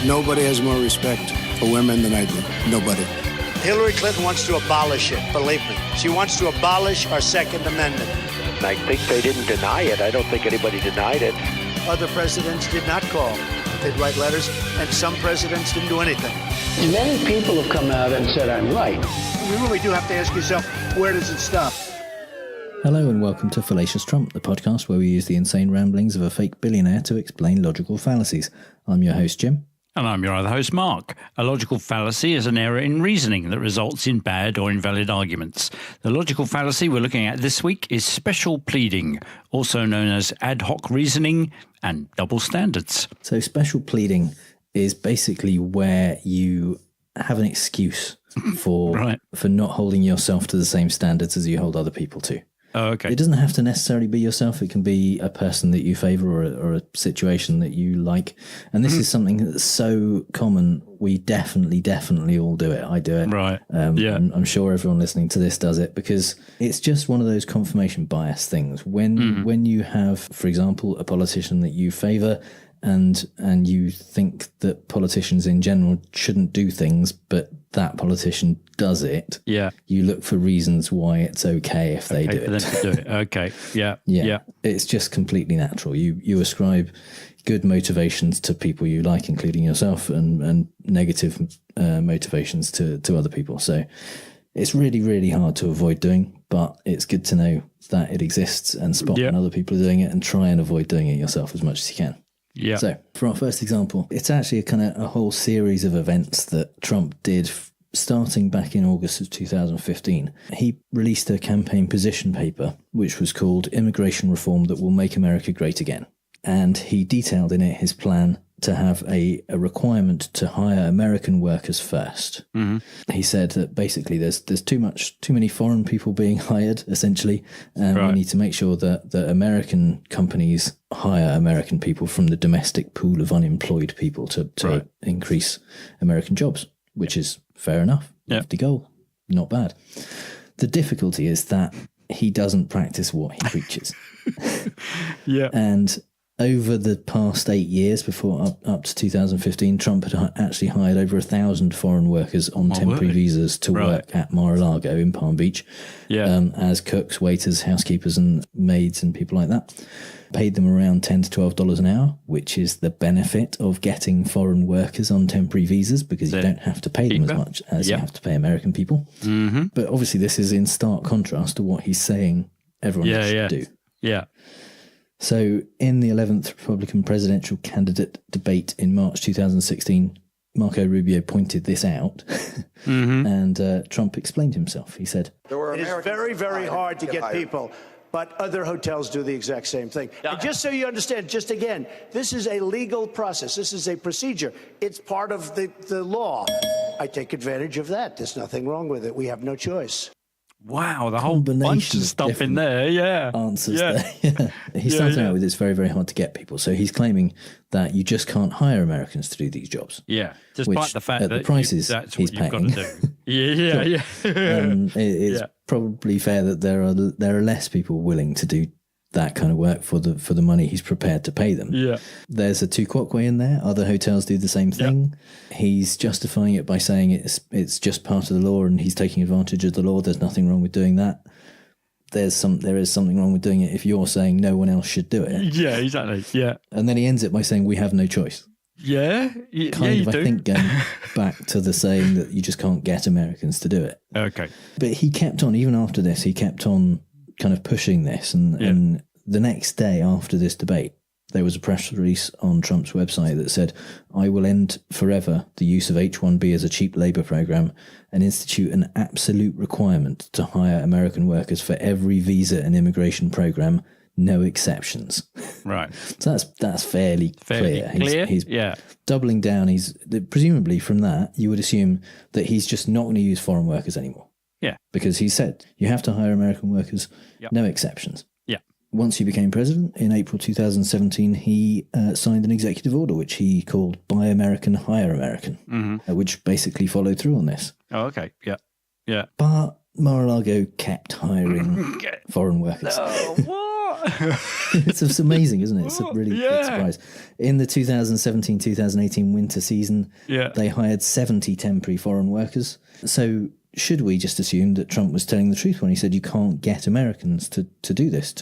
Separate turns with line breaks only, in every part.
Nobody has more respect for women than I do. Nobody.
Hillary Clinton wants to abolish it, believe me. She wants to abolish our Second Amendment.
I think they didn't deny it. I don't think anybody denied it.
Other presidents did not call. They'd write letters, and some presidents didn't do anything.
Many people have come out and said I'm right.
You really do have to ask yourself, where does it stop?
Hello and welcome to Fallacious Trump, the podcast where we use the insane ramblings of a fake billionaire to explain logical fallacies. I'm your host, Jim.
And I'm your other host, Mark. A logical fallacy is an error in reasoning that results in bad or invalid arguments. The logical fallacy we're looking at this week is special pleading, also known as ad hoc reasoning and double standards.
So special pleading is basically where you have an excuse for not holding yourself to the same standards as you hold other people to.
Oh, okay.
It doesn't have to necessarily be yourself. It can be a person that you favour or a situation that you like. And this is something that's so common. We definitely all do it. I do it.
Right.
Yeah. I'm sure everyone listening to this does it because it's just one of those confirmation bias things. When you have, for example, a politician that you favour and you think that politicians in general shouldn't do things, but that politician does it.
Yeah.
You look for reasons why it's okay if they do it.
For them to do it. Okay. Yeah.
Yeah. It's just completely natural. You ascribe good motivations to people you like, including yourself, and negative motivations to other people. So it's really, really hard to avoid doing, but it's good to know that it exists and spot when other people are doing it and try and avoid doing it yourself as much as you can.
Yeah.
So for our first example, it's actually a whole series of events that Trump did starting back in August of 2015. He released a campaign position paper, which was called Immigration Reform That Will Make America Great Again. And he detailed in it his plan to have a requirement to hire American workers first. Mm-hmm. He said that basically there's too many foreign people being hired, essentially, and we need to make sure that American companies hire American people from the domestic pool of unemployed people to increase American jobs, which is fair enough. Lofty goal, not bad. The difficulty is that he doesn't practice what he preaches. And over the past 8 years, before up to 2015, Trump had actually hired over 1,000 foreign workers on temporary visas to work at Mar-a-Lago in Palm Beach as cooks, waiters, housekeepers and maids and people like that. Paid them around $10 to $12 an hour, which is the benefit of getting foreign workers on temporary visas because you don't have to pay them as much as you have to pay American people. Mm-hmm. But obviously this is in stark contrast to what he's saying everyone should do. Yeah. So in the 11th Republican presidential candidate debate in March 2016, Marco Rubio pointed this out and Trump explained himself. He said,
It is very, very hard to get people, but other hotels do the exact same thing. And just so you understand, just again, this is a legal process. This is a procedure. It's part of the law. I take advantage of that. There's nothing wrong with it. We have no choice.
Wow, the whole bunch of stuff in there,
answers there. He started out with it's very, very hard to get people. So he's claiming that you just can't hire Americans to do these jobs.
Yeah, despite the fact that
the prices
that's
he's
what
paying.
You've got to do.
It's probably fair that there are less people willing to do that kind of work for the money he's prepared to pay them. Yeah. There's a tu quoque in there. Other hotels do the same thing. He's justifying it by saying it's just part of the law and he's taking advantage of the law. There's nothing wrong with doing that. There is something wrong with doing it if you're saying no one else should do it.
Yeah, exactly. Yeah.
And then he ends it by saying we have no choice.
Yeah.
I think going back to the saying that you just can't get Americans to do it.
Okay.
But he kept on, even after this, he kept on kind of pushing this and the next day after this debate there was a press release on Trump's website that said, I will end forever the use of H-1B as a cheap labour programme and institute an absolute requirement to hire American workers for every visa and immigration programme, no exceptions.
Right.
So that's fairly clear. He's doubling down. He's presumably from that you would assume that he's just not going to use foreign workers anymore.
Yeah.
Because he said you have to hire American workers, no exceptions.
Yeah.
Once he became president in April 2017, he signed an executive order which he called Buy American, Hire American, which basically followed through on this.
Oh, okay. Yeah. Yeah.
But Mar-a-Lago kept hiring foreign workers.
Oh, what?
It's amazing, isn't it? It's a really big surprise. In the 2017-2018 winter season, they hired 70 temporary foreign workers. So should we just assume that Trump was telling the truth when he said you can't get Americans to do this?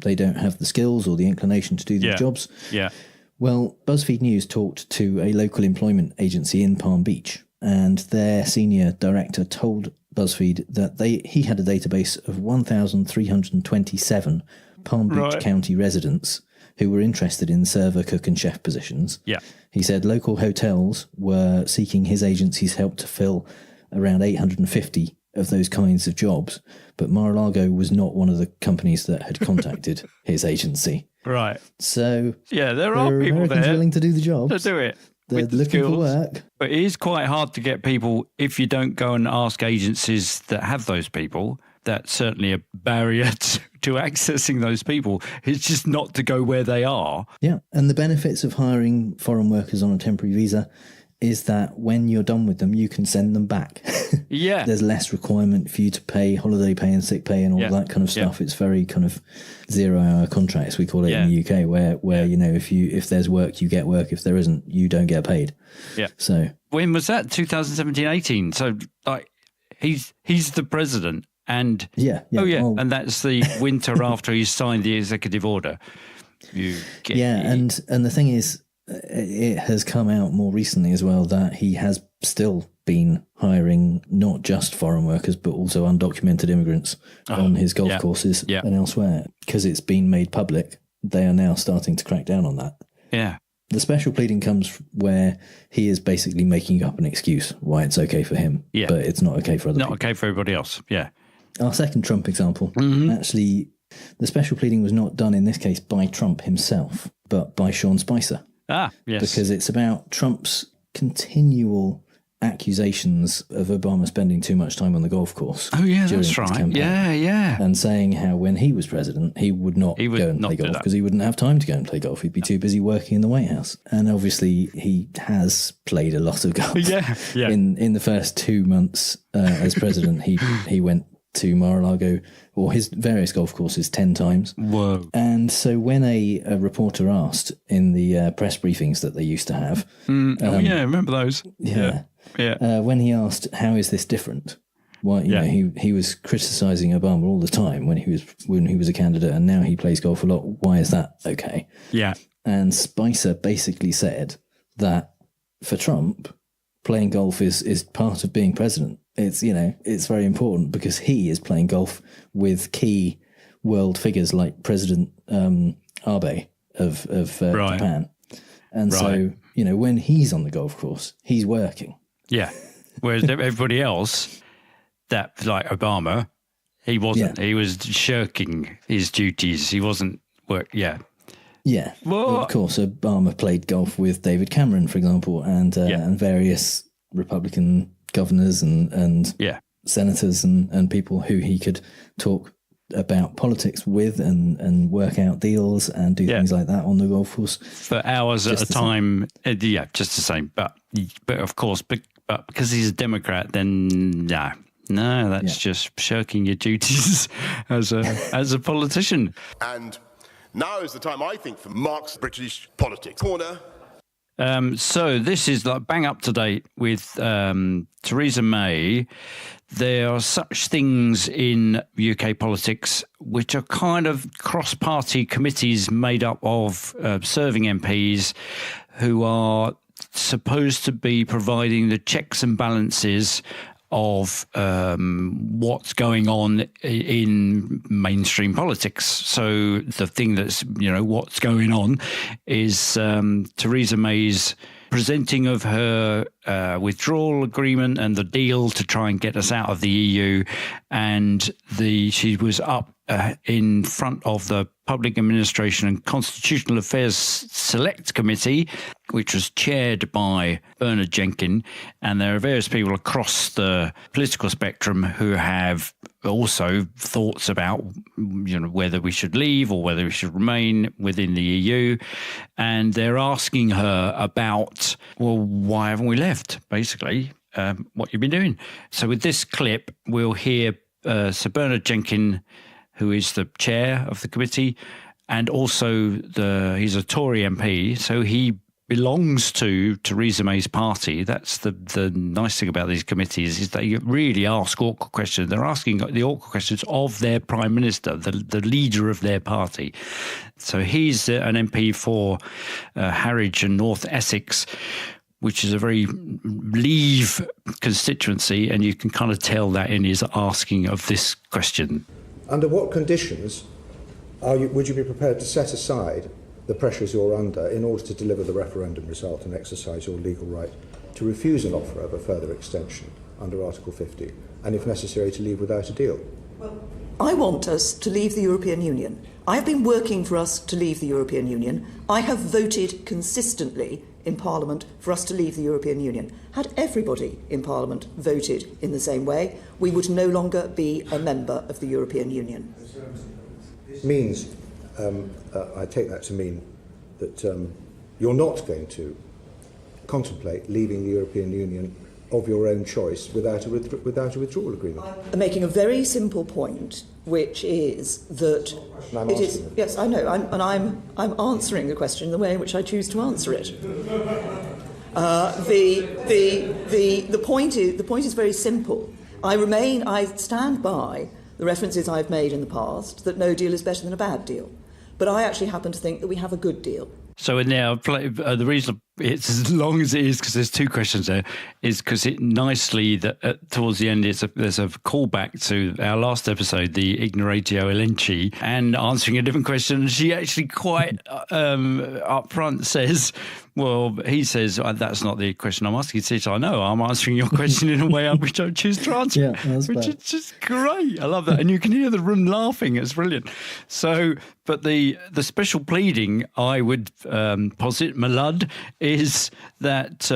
They don't have the skills or the inclination to do these jobs?
Yeah.
Well, BuzzFeed News talked to a local employment agency in Palm Beach, and their senior director told BuzzFeed that he had a database of 1,327 Palm Beach County residents who were interested in server, cook and chef positions.
Yeah.
He said local hotels were seeking his agency's help to fill around 850 of those kinds of jobs, but Mar-a-Lago was not one of the companies that had contacted his agency.
Right.
So
there are people
Americans
there
willing to do the job.
to do it.
They're looking for work.
But it is quite hard to get people if you don't go and ask agencies that have those people. That's certainly a barrier to accessing those people. It's just not to go where they are.
Yeah. And the benefits of hiring foreign workers on a temporary visa is that when you're done with them, you can send them back. Yeah. There's less requirement for you to pay holiday pay and sick pay and all that kind of stuff. Yeah. It's very kind of 0-hour contracts, we call it in the UK, where you know, if there's work, you get work. If there isn't, you don't get paid.
Yeah.
So
when was that? 2017-18. So like he's the president and and that's the winter after he's signed the executive order.
And the thing is, it has come out more recently as well that he has still been hiring not just foreign workers but also undocumented immigrants on his golf courses and elsewhere. Because it's been made public, they are now starting to crack down on that.
Yeah.
The special pleading comes where he is basically making up an excuse why it's okay for him, but it's not okay for other people.
Not okay for everybody else,
Our second Trump example, actually, the special pleading was not done in this case by Trump himself, but by Sean Spicer.
Yes.
Because it's about Trump's continual accusations of Obama spending too much time on the golf course.
Oh, yeah, that's right.
Campaign, and saying how when he was president, he would not go and play golf because he wouldn't have time to go and play golf. He'd be too busy working in the White House. And obviously, he has played a lot of golf. In the first 2 months as president, he went to Mar-a-Lago or his various golf courses 10 times.
Whoa.
And so when a reporter asked in the press briefings that they used to have...
remember those.
When he asked, how is this different? Well, you know, he was criticising Obama all the time when he was a candidate, and now he plays golf a lot. Why is that okay?
Yeah.
And Spicer basically said that for Trump, playing golf is part of being president. It's very important because he is playing golf with key world figures like President Abe of Japan. And so, when he's on the golf course, he's working.
Yeah. Whereas everybody else, that like Obama, he wasn't. He was shirking his duties. He wasn't work. Yeah.
Yeah. Well, of course, Obama played golf with David Cameron, for example, and various Republican governors and senators and people who he could talk about politics with and work out deals and do things like that on the golf course
for hours at a time. Just the same. But of course, but because he's a Democrat, then no, that's just shirking your duties as a politician.
And now is the time, I think, for Mark's British Politics Corner.
So this is like bang up to date with Theresa May. There are such things in UK politics which are kind of cross-party committees made up of serving MPs who are supposed to be providing the checks and balances of what's going on in mainstream politics. So the thing that's, what's going on is Theresa May's presenting of her withdrawal agreement and the deal to try and get us out of the EU. And she was up in front of the Public Administration and Constitutional Affairs Select Committee, which was chaired by Bernard Jenkin. And there are various people across the political spectrum who have also thoughts about, whether we should leave or whether we should remain within the EU. And they're asking her about, well, why haven't we left, basically, what you've been doing. So with this clip, we'll hear Sir Bernard Jenkins, who is the chair of the committee, and also he's a Tory MP, so he belongs to Theresa May's party. That's the nice thing about these committees, is they really ask awkward questions. They're asking the awkward questions of their Prime Minister, the leader of their party. So he's an MP for Harwich and North Essex, which is a very Leave constituency, and you can kind of tell that in his asking of this question.
Under what conditions would you be prepared to set aside the pressures you're under in order to deliver the referendum result and exercise your legal right to refuse an offer of a further extension under Article 50, and if necessary to leave without a deal?
I want us to leave the European Union. I have been working for us to leave the European Union. I have voted consistently in Parliament for us to leave the European Union. Had everybody in Parliament voted in the same way, we would no longer be a member of the European Union.
This means, I take that to mean that you're not going to contemplate leaving the European Union of your own choice without a withdrawal agreement.
I'm making a very simple point, which is that it is. Yes, I know, I'm answering the question in the way in which I choose to answer it. The point is very simple. I stand by the references I've made in the past that no deal is better than a bad deal, but I actually happen to think that we have a good deal.
So now the reason it's as long as it is, because there's two questions there, is because it nicely that towards the end there's a callback to our last episode, the Ignoratio Elenchi, and answering a different question. She actually quite up front says, well, he says, that's not the question I'm asking. He says, I know, I'm answering your question in a way which I choose to answer, which is just great. I love that. And you can hear the room laughing. It's brilliant. So, but the special pleading, I would posit, Malud, is that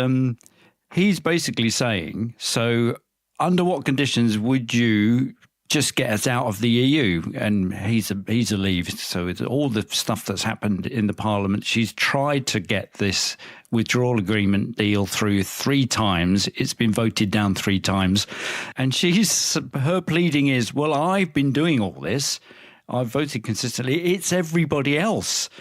he's basically saying, so under what conditions would you just get us out of the EU? And he's a leave. So it's all the stuff that's happened in the Parliament. She's tried to get this withdrawal agreement deal through 3 times. It's been voted down 3 times. And her pleading is, well, I've been doing all this. I've voted consistently. It's everybody else.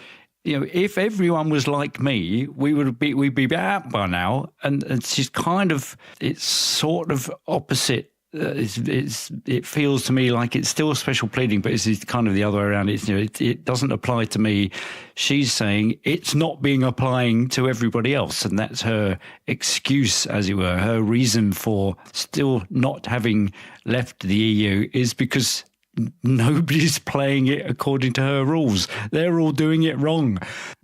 You know, if everyone was like me, we'd be out by now. And she's kind of, it's sort of opposite. It feels to me like it's still special pleading, but it's kind of the other way around. It doesn't apply to me. She's saying it's not applying to everybody else, and that's her excuse, as it were. Her reason for still not having left the EU is because nobody's playing it according to her rules. They're all doing it wrong.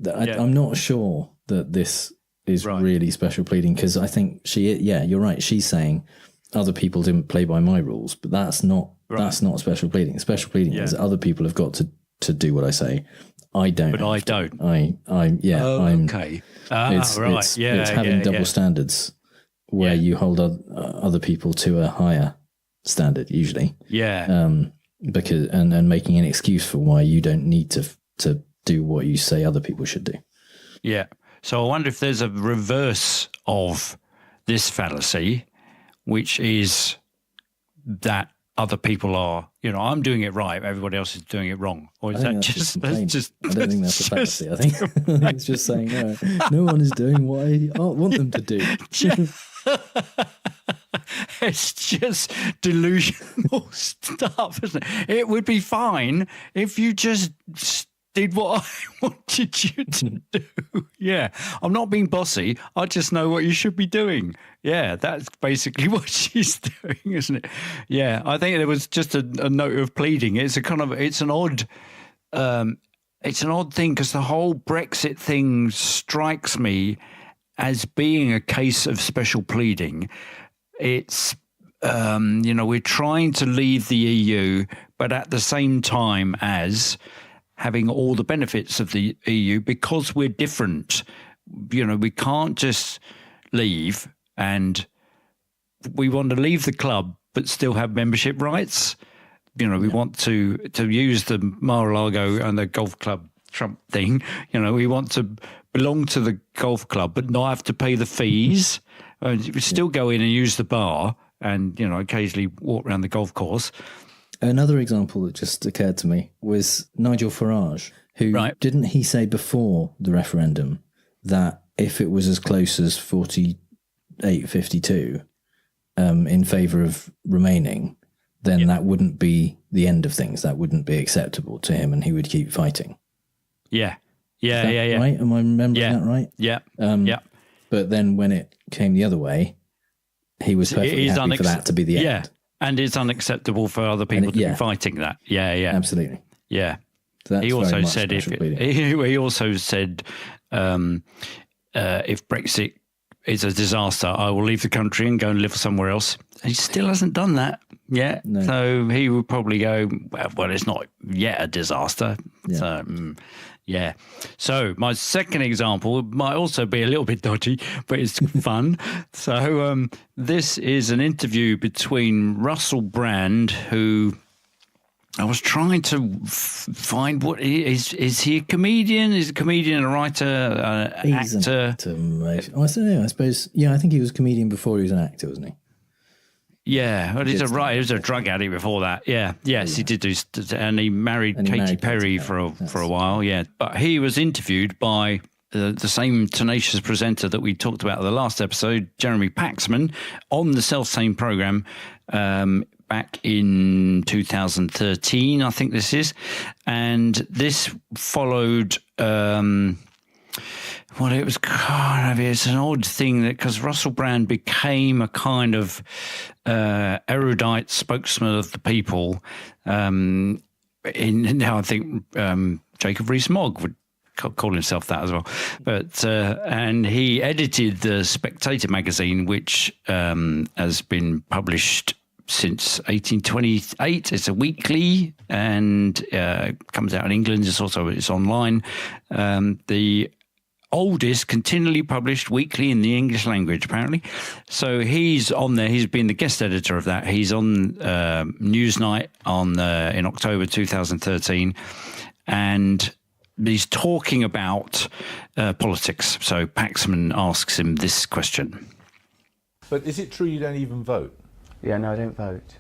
I'm not sure that this is really special pleading, because I think you're right. She's saying other people didn't play by my rules, but that's not special pleading. Special pleading is other people have got to do what I say. I don't.
But I don't.
I'm
okay.
It's having double standards where you hold other people to a higher standard usually. Because and making an excuse for why you don't need to do what you say other people should do.
Yeah. So I wonder if there's a reverse of this fallacy, which is that other people are, I'm doing it right, everybody else is doing it wrong. Or is that just
I don't think that's a fallacy. I think it's just saying no one is doing what I want them to do.
It's just delusional stuff, isn't it? It would be fine if you just did what I wanted you to do. Yeah, I'm not being bossy. I just know what you should be doing. Yeah, that's basically what she's doing, isn't it? Yeah, I think there was just a note of pleading. It's an odd thing, because the whole Brexit thing strikes me as being a case of special pleading. It's, we're trying to leave the EU, but at the same time as having all the benefits of the EU, because we're different. We can't just leave, and we want to leave the club but still have membership rights. We want to use the Mar-a-Lago and the golf club Trump thing. We want to belong to the golf club but not have to pay the fees. We still go in and use the bar and, occasionally walk around the golf course.
Another example that just occurred to me was Nigel Farage, who didn't he say before the referendum that if it was as close as 48-52 in favour of remaining, then that wouldn't be the end of things. That wouldn't be acceptable to him, and he would keep fighting. Yeah. Right? Am I remembering that right?
Yeah.
But then when it came the other way, he was perfectly happy for that to be the end.
Yeah, and it's unacceptable for other people to be fighting that. Yeah.
Absolutely.
Yeah.
So
he also said he also said if Brexit is a disaster, I will leave the country and go and live somewhere else. He still hasn't done that yet. No. So he would probably go, well, it's not yet a disaster. Yeah. So, So my second example might also be a little bit dodgy, but it's fun. So this is an interview between Russell Brand, who I was trying to find what is he a comedian? Is a comedian a writer,
he's
actor?
I don't know. I suppose. Yeah, I think he was a comedian before he was an actor, wasn't he?
Yeah, well, he's a writer. He was a drug addict before that. Yes, he did do, and he married Katy Perry for a while. Yeah, but he was interviewed by the same tenacious presenter that we talked about in the last episode, Jeremy Paxman, on the self-same program. Back in 2013, I think this is. And this followed, it's an odd thing that because Russell Brand became a kind of erudite spokesman of the people. Now I think Jacob Rees-Mogg would call himself that as well. But and he edited the Spectator magazine, which has been published since 1828. It's a weekly and comes out in England. It's online. The oldest continually published weekly in the English language, apparently. So he's on there. He's been the guest editor of that. He's on Newsnight in October 2013, and he's talking about politics. So Paxman asks him this question.
But is it true you don't even vote?
Yeah, no, I don't vote.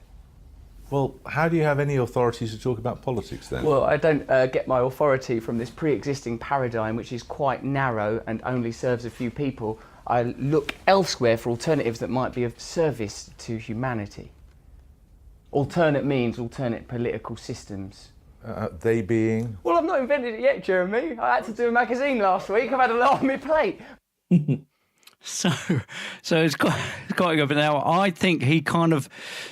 Well, how do you have any authority to talk about politics then?
Well, I don't get my authority from this pre-existing paradigm, which is quite narrow and only serves a few people. I look elsewhere for alternatives that might be of service to humanity. Alternate means alternate political systems.
They being?
Well, I've not invented it yet, Jeremy. I had to do a magazine last week. I've had a lot on my plate.
So it's quite good. But now I think he kind of,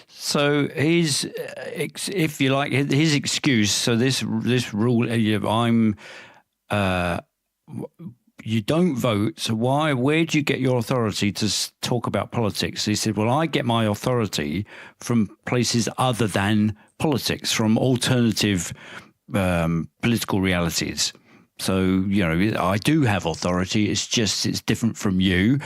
so his, if you like, his excuse. So this rule, you don't vote. So where do you get your authority to talk about politics? He said, well, I get my authority from places other than politics, from alternative political realities. So, I do have authority. It's just, it's different from you,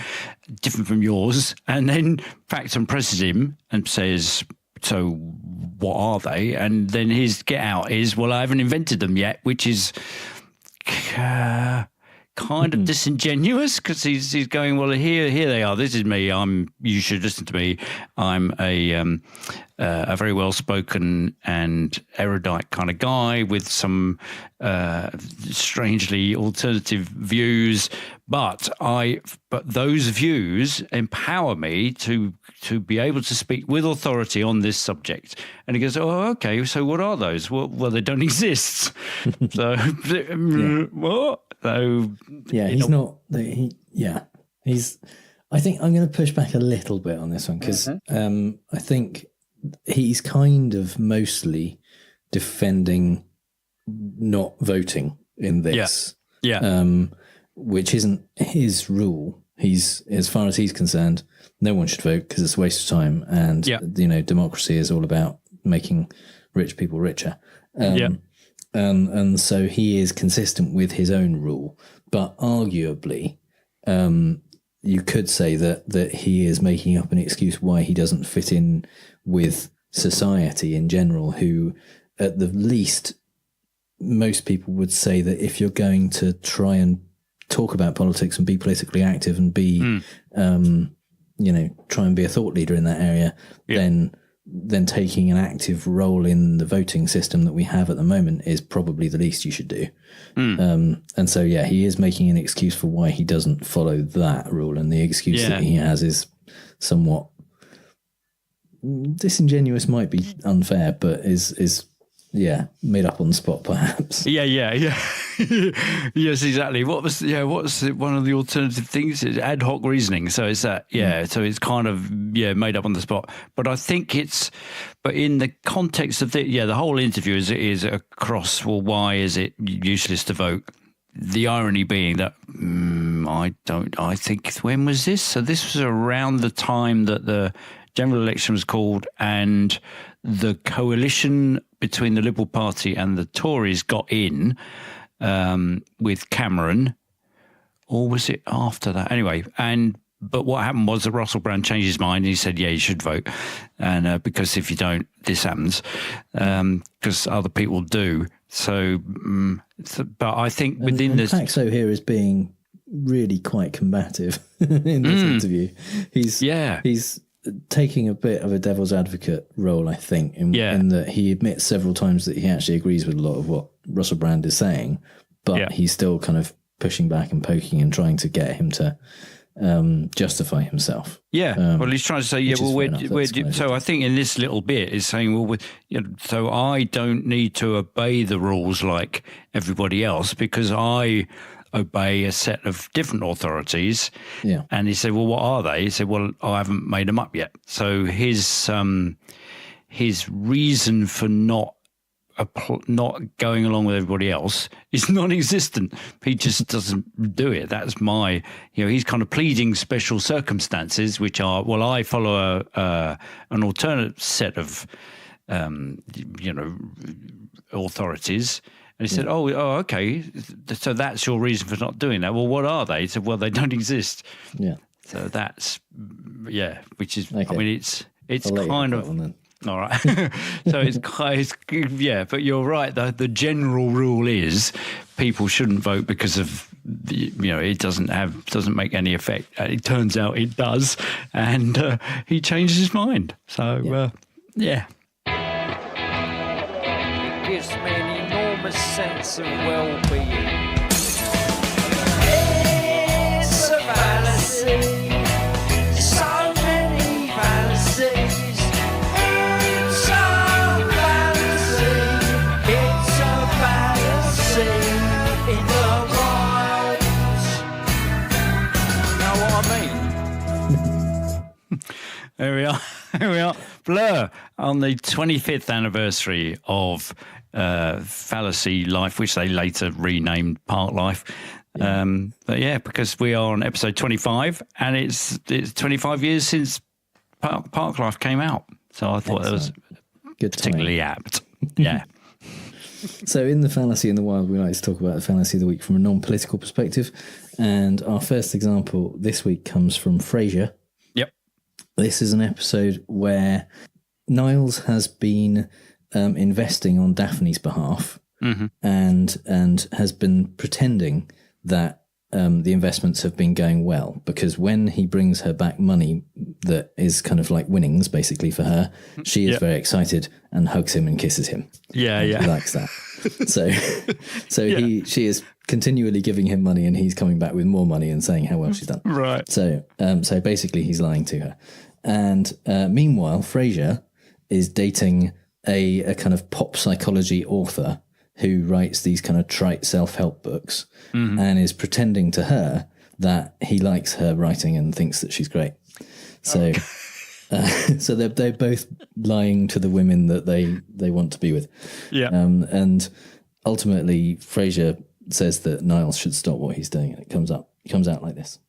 different from yours. And then Paxman presses him and says, so what are they? And then his get out is, well, I haven't invented them yet, which is kind of disingenuous, because he's going, well, here they are. This is me. You should listen to me. I'm a very well-spoken and erudite kind of guy with some strangely alternative views, but those views empower me to be able to speak with authority on this subject. And he goes, oh, okay, so what are those? Well, they don't exist. So what? So
he's not. He's. I think I'm going to push back a little bit on this one, because I think he's kind of mostly defending not voting in this, which isn't his rule. As far as he's concerned, no one should vote because it's a waste of time, and democracy is all about making rich people richer. And so he is consistent with his own rule, but arguably, you could say that he is making up an excuse why he doesn't fit in with society in general, who, at the least, most people would say that if you're going to try and talk about politics and be politically active and be, try and be a thought leader in that area, then then taking an active role in the voting system that we have at the moment is probably the least you should do. And so, yeah, he is making an excuse for why he doesn't follow that rule. And the excuse that he has is somewhat disingenuous, might be unfair, but is made up on the spot, perhaps.
Yeah. Yes, exactly. What's one of the alternative things? Is ad hoc reasoning. So it's that, so it's kind of, made up on the spot. But I think but in the context of the whole interview is across, well, why is it useless to vote? The irony being that, I think, when was this? So this was around the time that the general election was called and the coalition between the Liberal Party and the Tories got in with Cameron, or was it after that? Anyway, but what happened was that Russell Brand changed his mind and he said, you should vote. And because if you don't, this happens, because other people do. So, but I think within this...
Paxo here is being really quite combative in this interview. He's taking a bit of a devil's advocate role, I think, in that he admits several times that he actually agrees with a lot of what Russell Brand is saying, but he's still kind of pushing back and poking and trying to get him to justify himself.
Well, he's trying to say, so I think in this little bit is saying, well, so I don't need to obey the rules like everybody else because I obey a set of different authorities. And he said, well, what are they? He said, well, I haven't made them up yet. So his reason for not going along with everybody else is non-existent. He just doesn't do it. That's he's kind of pleading special circumstances, which are, well, I follow an alternate set of, authorities. And he said, oh, okay, so that's your reason for not doing that. Well, what are they? He said, well, they don't exist. Yeah. So that's, which is, okay. I mean, it's kind of... All right. So it's but you're right. The general rule is people shouldn't vote because of it doesn't make any effect. And it turns out it does, and he changes his mind. So It gives me an enormous sense of well-being. It's a fallacy. So many fallacies. Here we are. Blur on the 25th anniversary of Fallacy Life, which they later renamed Park Life. But because we are on episode 25, and it's 25 years since Park Life came out. So I thought that was particularly apt. Yeah.
So in the Fallacy in the Wild, we like to talk about the Fallacy of the Week from a non-political perspective. And our first example this week comes from Frasier. This is an episode where Niles has been investing on Daphne's behalf and has been pretending that the investments have been going well, because when he brings her back money that is kind of like winnings basically for her, she is very excited and hugs him and kisses him. He likes that. She is continually giving him money and he's coming back with more money and saying how well she's done. Right. So basically he's lying to her. And meanwhile, Frasier is dating a kind of pop psychology author who writes these kind of trite self-help books and is pretending to her that he likes her writing and thinks that she's great. So so they're both lying to the women that they want to be with. And ultimately, Frasier says that Niles should stop what he's doing, and it comes out like this.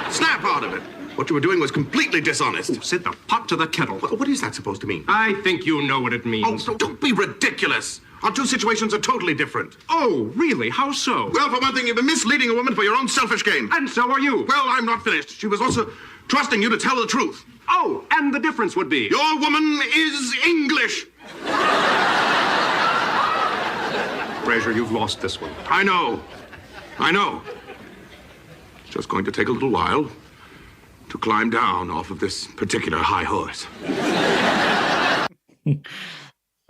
Snap out of it! What you were doing was completely dishonest. Set the pot to the kettle. What is that supposed to mean?
I think you know what it means.
Oh, so don't be ridiculous. Our two situations are totally different.
Oh, really? How so?
Well, for one thing, you've been misleading a woman for your own selfish gain.
And so are you.
Well, I'm not finished. She was also trusting you to tell the truth.
Oh, and the difference would be?
Your woman is English.
Frasier, you've lost this one.
I know. It's just going to take a little while to climb down off of this particular high horse.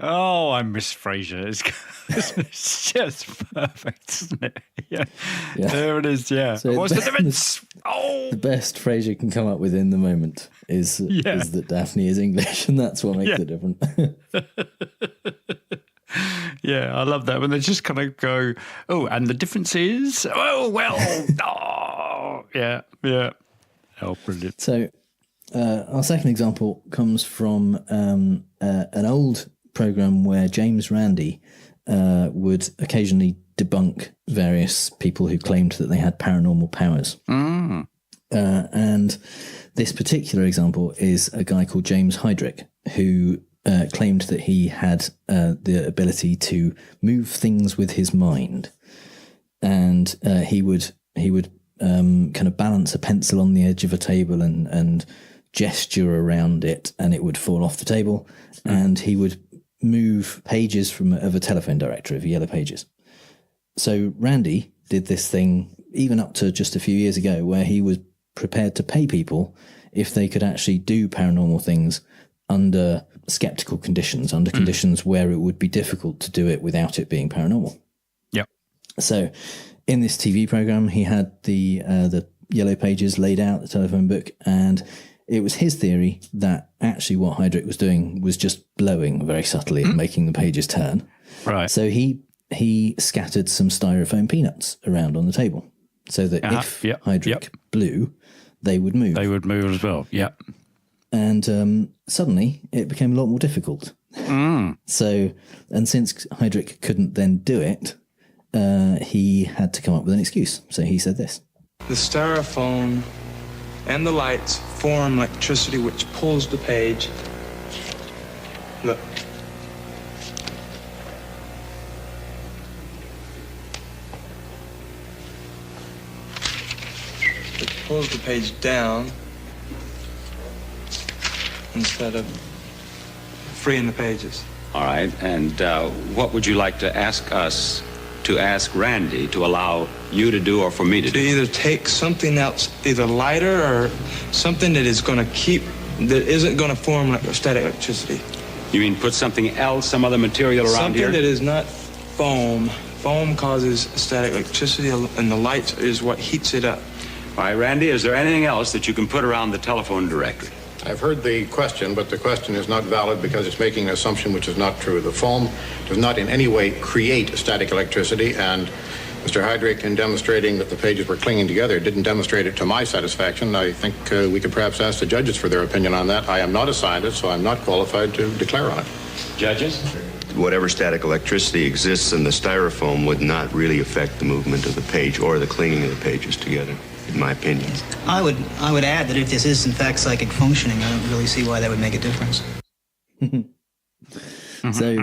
Oh, I miss Frasier. It's just perfect, isn't it? Yeah. There it is. Yeah.
So
What's the difference?
The best Frasier can come up with in the moment is that Daphne is English, and that's what makes it different.
Yeah, I love that when they just kind of go, oh, and the difference is, oh, well, oh, yeah. Oh, brilliant.
So our second example comes from an old program where James Randi would occasionally debunk various people who claimed that they had paranormal powers. And this particular example is a guy called James Heydrich, who claimed that he had the ability to move things with his mind, and he would kind of balance a pencil on the edge of a table and gesture around it, and it would fall off the table, and he would move pages of a telephone directory of Yellow Pages. So Randi did this thing even up to just a few years ago, where he was prepared to pay people if they could actually do paranormal things under skeptical conditions, under conditions where it would be difficult to do it without it being paranormal.
Yep.
So in this TV program, he had the Yellow Pages laid out, the telephone book, and it was his theory that actually what Heydrich was doing was just blowing very subtly and making the pages turn.
Right.
So he scattered some styrofoam peanuts around on the table so that if Heydrich blew, they would move.
They would move as well, yeah.
And suddenly it became a lot more difficult. So, and since Heydrich couldn't then do it, he had to come up with an excuse. So he said this.
The styrofoam and the lights form electricity which pulls the page. Look. It pulls the page down instead of freeing the pages.
All right, and what would you like to ask us to ask Randi to allow you to do or for me to do?
To either take something else, either lighter or something that is going to that isn't going to form like static electricity.
You mean put something else, some other material around here?
Something that is not foam. Foam causes static electricity, and the light is what heats it up.
All right, Randi, is there anything else that you can put around the telephone directory?
I've heard the question, but the question is not valid because it's making an assumption which is not true. The foam does not in any way create static electricity, and Mr. Heydrich, in demonstrating that the pages were clinging together, didn't demonstrate it to my satisfaction. I think we could perhaps ask the judges for their opinion on that. I am not a scientist, so I'm not qualified to declare on it.
Judges?
Whatever static electricity exists in the styrofoam would not really affect the movement of the page or the clinging of the pages together, in my opinion.
I would add that if this is in fact psychic functioning, I don't really see why that would make a difference.
So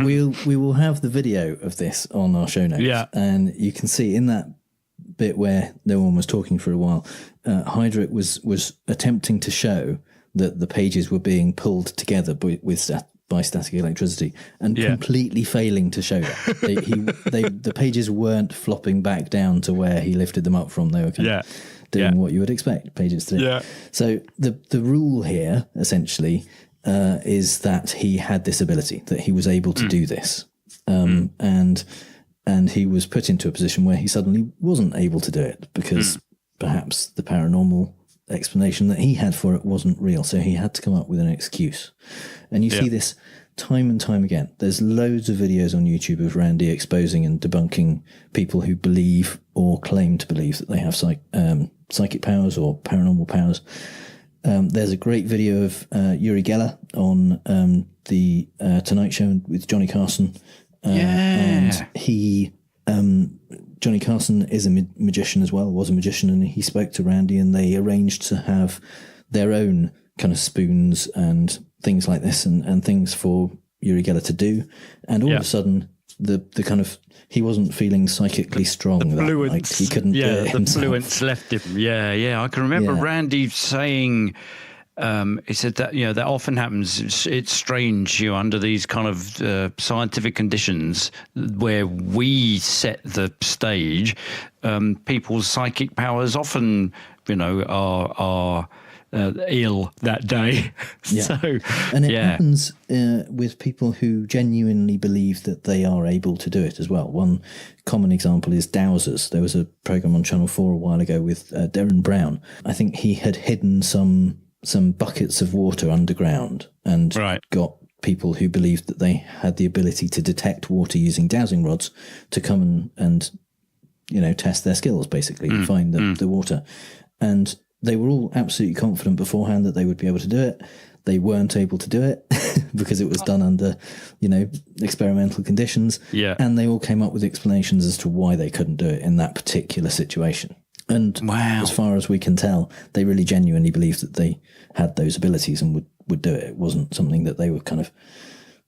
we will have the video of this on our show notes, and you can see in that bit where no one was talking for a while, Heydrich was attempting to show that the pages were being pulled together by static electricity, and completely failing to show that. The pages weren't flopping back down to where he lifted them up from. They were kind of doing what you would expect pages to do. Yeah. So the rule here essentially is that he had this ability, that he was able to do this, and he was put into a position where he suddenly wasn't able to do it because perhaps the paranormal explanation that he had for it wasn't real, so he had to come up with an excuse. And you see this time and time again. There's loads of videos on YouTube of Randi exposing and debunking people who believe or claim to believe that they have psychic powers or paranormal powers. There's a great video of Uri Geller on the Tonight Show with Johnny Carson. And he... Johnny Carson is a magician as well, was a magician, and he spoke to Randi, and they arranged to have their own kind of spoons and things like this and things for Uri Geller to do. And all of a sudden, the kind of, he wasn't feeling psychically strong. The fluence, like he couldn't do it himself.
The fluence left him. Yeah. I can remember Randi saying... he said that that often happens. It's strange, under these kind of scientific conditions where we set the stage. People's psychic powers often, are ill that day.
Yeah.
So,
and it happens with people who genuinely believe that they are able to do it as well. One common example is dowsers. There was a program on Channel 4 a while ago with Derren Brown. I think he had hidden some buckets of water underground and got people who believed that they had the ability to detect water using dowsing rods to come and test their skills, basically, and find the water. And they were all absolutely confident beforehand that they would be able to do it. They weren't able to do it because it was done under, experimental conditions.
Yeah.
And they all came up with explanations as to why they couldn't do it in that particular situation. And as far as we can tell, they really genuinely believed that they had those abilities and would do it. It wasn't something that they were kind of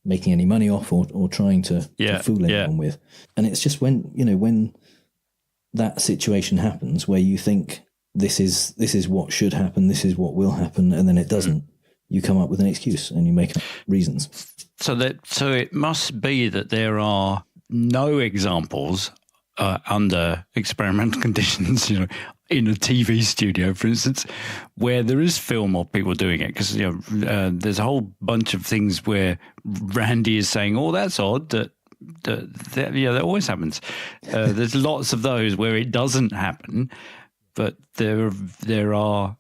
making any money off or trying to fool anyone with. And it's just when that situation happens where you think this is what should happen, this is what will happen, and then it doesn't, you come up with an excuse and you make up reasons.
So it must be that there are no examples under experimental conditions, in a TV studio, for instance, where there is film of people doing it. Because there's a whole bunch of things where Randi is saying, "Oh, that's odd." That always happens. There's lots of those where it doesn't happen, but there are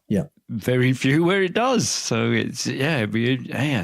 very few where it does. So it's we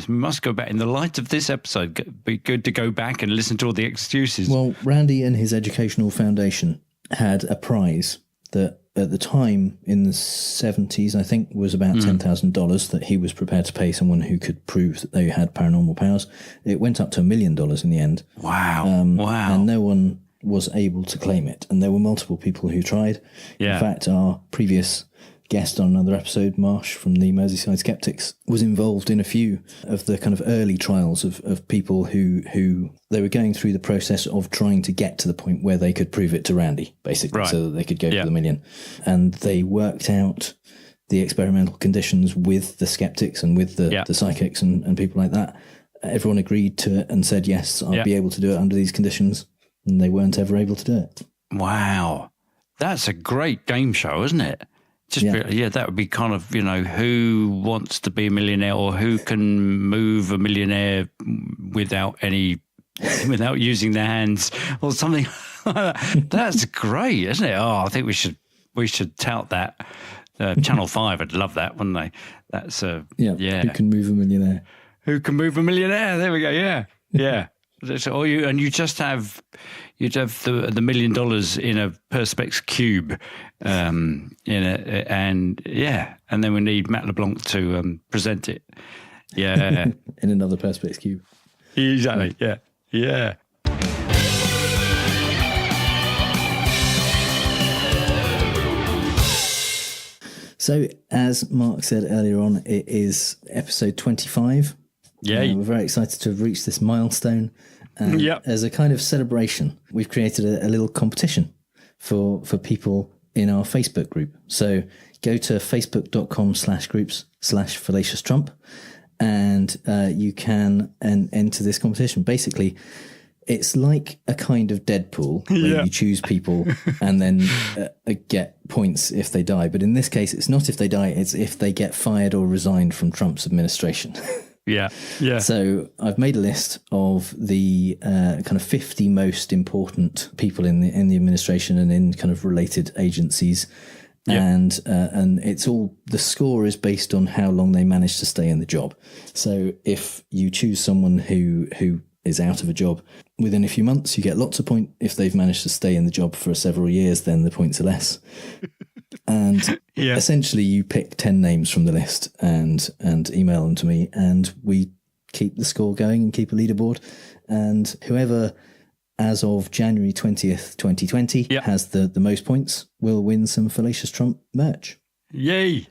must go back. In the light of this episode, it'd be good to go back and listen to all the excuses.
Well, Randi and his educational foundation had a prize that at the time in the 70s, I think, was about $10,000 that he was prepared to pay someone who could prove that they had paranormal powers. It went up to $1 million in the end.
Wow. Wow.
And no one was able to claim it. And there were multiple people who tried.
Yeah.
In fact, our previous guest on another episode, Marsh from the Merseyside Skeptics, was involved in a few of the kind of early trials of people who they were going through the process of trying to get to the point where they could prove it to Randi, basically, so that they could go for the $1 million. And they worked out the experimental conditions with the skeptics and with the psychics and people like that. Everyone agreed to it and said, yes, I'll be able to do it under these conditions. And they weren't ever able to do it.
Wow. That's a great game show, isn't it? That would be kind of, who wants to be a millionaire or who can move a millionaire without using their hands or something. That's great, isn't it? Oh, I think we should tout that. Channel 5 would love that, wouldn't they? That's Who
can move a millionaire?
Who can move a millionaire? There we go. Yeah. So you'd have the $1 million in a Perspex cube, and then we need Matt LeBlanc to present it. Yeah,
in another Perspex cube.
Exactly. Yeah.
So, as Mark said earlier on, it is episode 25.
Yeah,
we're very excited to have reached this milestone. As a kind of celebration, we've created a little competition for people in our Facebook group. So go to facebook.com/groups/FallaciousTrump and you can enter this competition. Basically, it's like a kind of Deadpool where you choose people and then get points if they die. But in this case, it's not if they die, it's if they get fired or resigned from Trump's administration.
Yeah.
So I've made a list of the kind of 50 most important people in the administration and in kind of related agencies, and it's all, the score is based on how long they manage to stay in the job. So if you choose someone who is out of a job within a few months, you get lots of points. If they've managed to stay in the job for several years, then the points are less. And essentially you pick 10 names from the list and email them to me, and we keep the score going and keep a leaderboard. And whoever, as of January 20th, 2020, has the most points will win some Fallacious Trump merch.
Yay!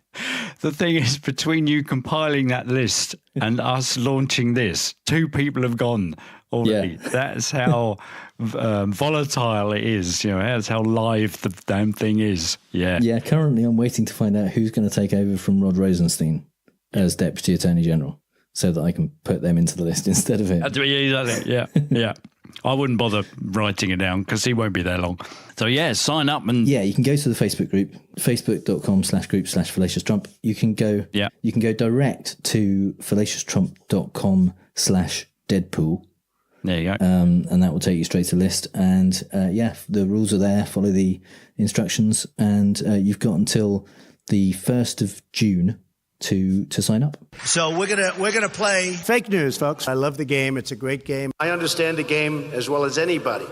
The thing is, between you compiling that list and us launching this, 2 people have gone already. That's how volatile it is. That's how live the damn thing is. Yeah.
Currently, I'm waiting to find out who's going to take over from Rod Rosenstein as Deputy Attorney General, so that I can put them into the list instead of him.
Yeah. I wouldn't bother writing it down because he won't be there long. So, yeah, sign up. And
yeah, you can go to the Facebook group, facebook.com/group/FallaciousTrump. You can go direct to fallacioustrump.com/Deadpool.
There you go.
And that will take you straight to the list. And the rules are there. Follow the instructions. And you've got until the 1st of June to sign up.
So we're gonna play fake news, folks. I love the game. It's a great game. I understand the game as well as anybody.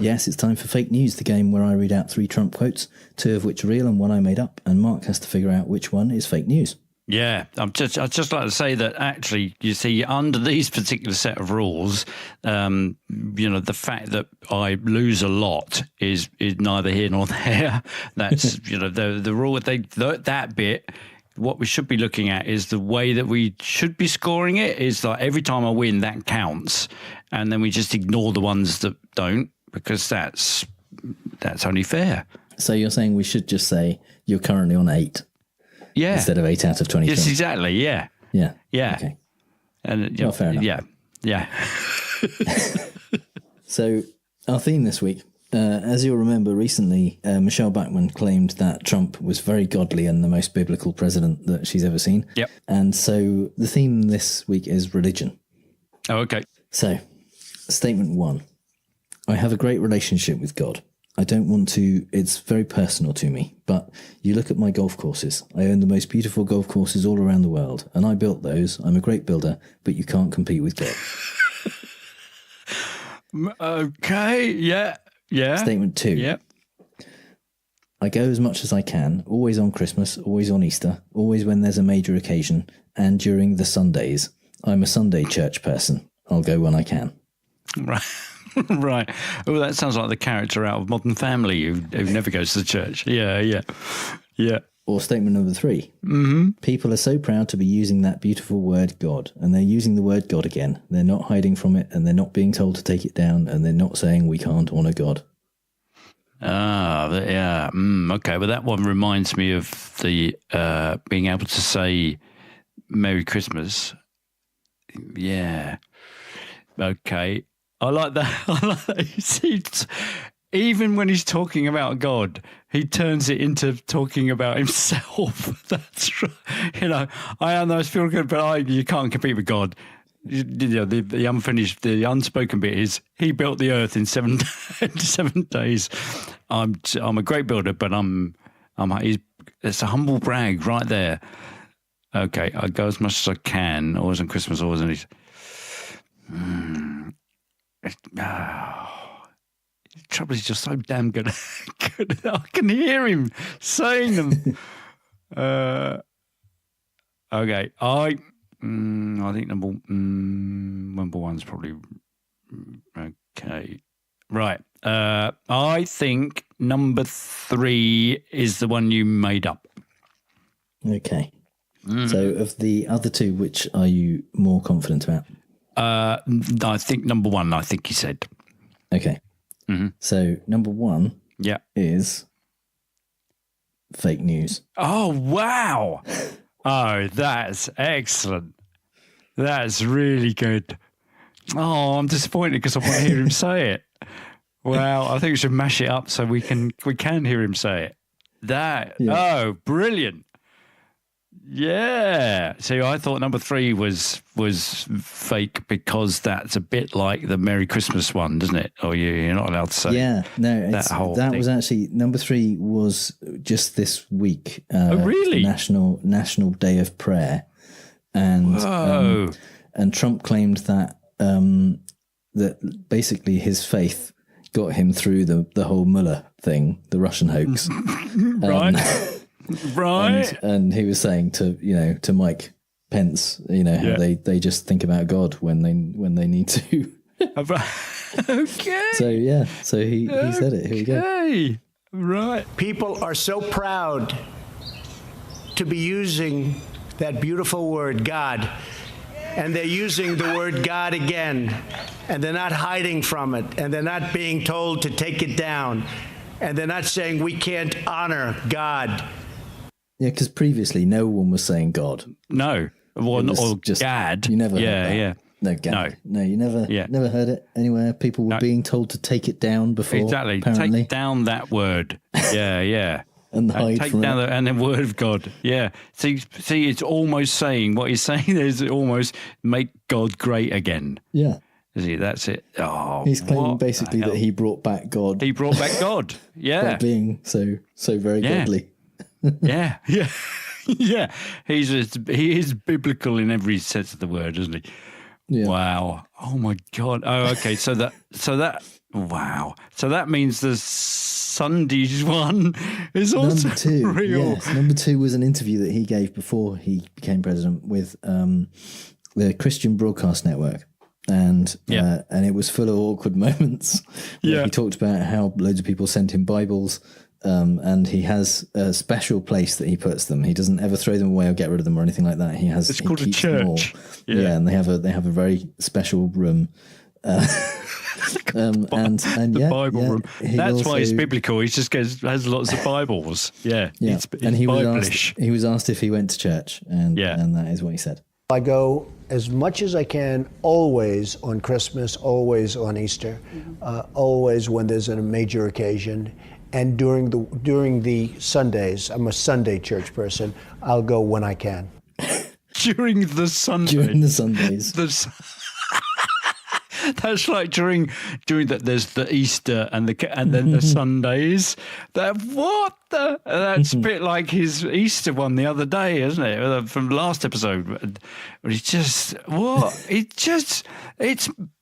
Yes, it's time for Fake News, the game where I read out 3 Trump quotes, 2 of which are real and 1 I made up, and Mark has to figure out which one is fake news.
Yeah, I'd just like to say that actually, you see, under these particular set of rules, the fact that I lose a lot is neither here nor there. That's the rule. That bit. What we should be looking at is the way that we should be scoring it. Is like every time I win, that counts, and then we just ignore the ones that don't, because that's only fair.
So you're saying we should just say you're currently on 8.
Yeah.
Instead of 8 out of 20.
Yes, exactly. Yeah.
Yeah.
Yeah.
Okay.
And
fair enough.
Yeah. Yeah.
So our theme this week, as you'll remember recently, Michelle Bachmann claimed that Trump was very godly and the most biblical president that she's ever seen.
Yep.
And so the theme this week is religion.
Oh, okay.
So, statement 1. I have a great relationship with God. I don't want to, it's very personal to me, but you look at my golf courses. I own the most beautiful golf courses all around the world, and I built those. I'm a great builder, but you can't compete with God.
Okay, yeah.
Statement 2.
Yep.
I go as much as I can, always on Christmas, always on Easter, always when there's a major occasion, and during the Sundays. I'm a Sunday church person. I'll go when I can.
Right. Right. Oh, that sounds like the character out of Modern Family who never goes to the church. Yeah.
Or statement number 3.
Mm-hmm.
People are so proud to be using that beautiful word God, and they're using the word God again. They're not hiding from it, and they're not being told to take it down, and they're not saying we can't honour God.
Yeah. Okay, well, that one reminds me of the being able to say Merry Christmas. Yeah. Okay. I like that. Even when he's talking about God, he turns it into talking about himself. That's right. I almost feel good, but you can't compete with God. The unfinished, the unspoken bit is he built the earth in 7 days. I'm a great builder, but it's a humble brag right there. Okay, I go as much as I can, always on Christmas, always on Easter. The trouble is just so damn good. I can hear him saying them. Okay, I think number one's probably okay. Right. I think number 3 is the one you made up.
Okay. So of the other 2, which are you more confident about?
I think number 1, I think he said.
Okay.
Mm-hmm.
So number 1 is fake news.
Oh, wow. Oh, that's excellent. That's really good. Oh, I'm disappointed because I want to hear him say it. Well, I think we should mash it up so we can hear him say it. Oh, brilliant. Yeah. See, I thought number 3 was fake because that's a bit like the Merry Christmas one, doesn't it? Or you're not allowed to say.
Yeah, no,
that
was actually number 3 was just this week.
Oh, really?
National Day of Prayer, and Trump claimed that that basically his faith got him through the whole Mueller thing, the Russian hoax,
right? Right.
And he was saying to Mike Pence, how they just think about God when they need to.
Okay.
So he said it. Here we go.
Okay. Right.
People are so proud to be using that beautiful word God, and they're using the word God again, and they're not hiding from it, and they're not being told to take it down, and they're not saying we can't honor God.
Yeah, because previously no one was saying God.
No, or just Gad.
You never.
Yeah.
No, Gary. No, you never heard it anywhere. People were being told to take it down before.
Exactly.
Apparently.
Take down that word. Yeah.
And hide
take
from
down
it.
and the word of God. Yeah. See, it's almost saying what he's saying is almost make God great again.
Yeah.
See, that's it. Oh,
he's claiming basically that he brought back God.
He brought back God. Yeah.
By being so very godly.
Yeah. Yeah. He is biblical in every sense of the word, isn't he?
Yeah.
Wow. Oh my God. Oh, okay. So that wow. So that means the Sundays one is also
number 2,
real.
Yes. Number 2 was an interview that he gave before he became president with the Christian Broadcast Network. And it was full of awkward moments. He talked about how loads of people sent him Bibles, and he has a special place that he puts them. He doesn't ever throw them away or get rid of them or anything like that.
It's called a church.
And they have a very special room.
The Bible room. That's why it's biblical. He just has lots of Bibles. Yeah. It's
and he
Biblish.
was asked if he went to church, and that is what he said.
I go as much as I can, always on Christmas, always on Easter, always when there's a major occasion, and during the Sundays. I'm a Sunday church person. I'll go when I can.
During the Sundays.
During the Sundays.
That's like during that there's the Easter and then the Sundays. That's a bit like his Easter one the other day, isn't it? From the last episode. It's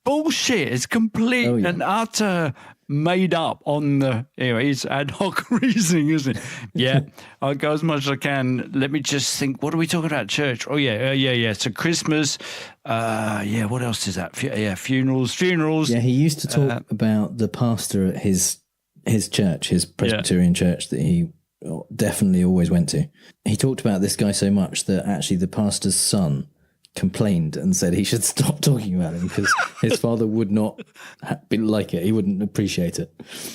bullshit. It's complete and utter made up on the, it's ad hoc reasoning, isn't it? Yeah, I'll go as much as I can. Let me just think, what are we talking about? Church? Oh, yeah. So Christmas, what else is that? Funerals. Yeah,
he used to talk about the pastor at his church, his Presbyterian church that he definitely always went to. He talked about this guy so much that actually the pastor's son complained and said he should stop talking about him because his father would not like it. He wouldn't appreciate it.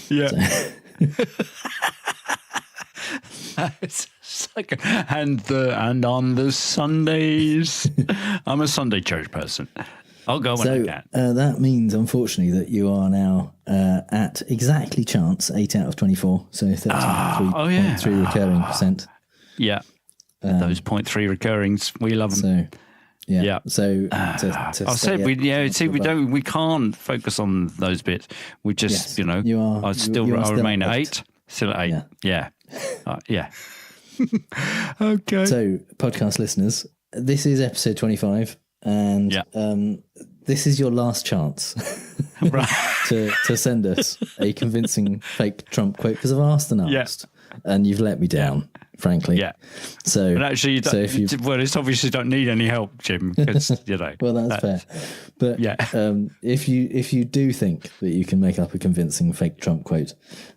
Yeah. And on the Sundays, I'm a Sunday church person. I'll go when I can.
That means, unfortunately, that you are now at exactly chance, 8 out of 24, so 33.3 recurring percent.
Yeah, those 0.3 recurrings, we love them.
So
I said we can't focus on those bits. We just I remain at 8, still at 8. Yeah. Okay.
So podcast listeners, this is episode 25, and this is your last chance to send us a convincing fake Trump quote, because I've asked and asked, and you've let me down. Frankly, So,
but actually, it's obvious you don't need any help, Jim. Because
well, that's fair. But if you do think that you can make up a convincing fake Trump quote,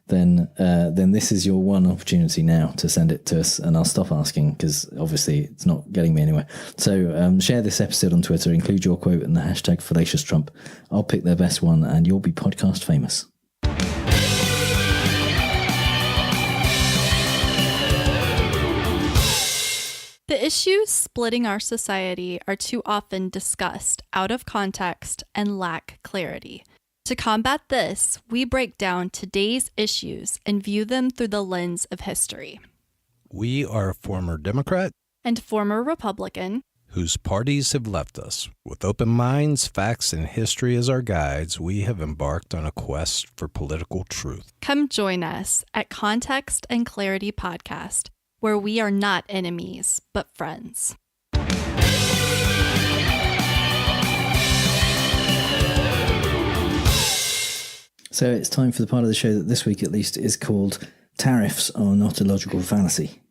then this is your one opportunity now to send it to us, and I'll stop asking because obviously it's not getting me anywhere. So share this episode on Twitter, include your quote and the hashtag Fallacious Trump. I'll pick their best one, and you'll be podcast famous.
The issues splitting our society are too often discussed out of context and lack clarity. To combat this, we break down today's issues and view them through the lens of history.
We are a former Democrat
and former Republican
whose parties have left us. With open minds, facts, and history as our guides, we have embarked on a quest for political truth.
Come join us at Context and Clarity Podcast, where we are not enemies, but friends.
So it's time for the part of the show that this week at least is called Tariffs Are Not a Logical Fallacy,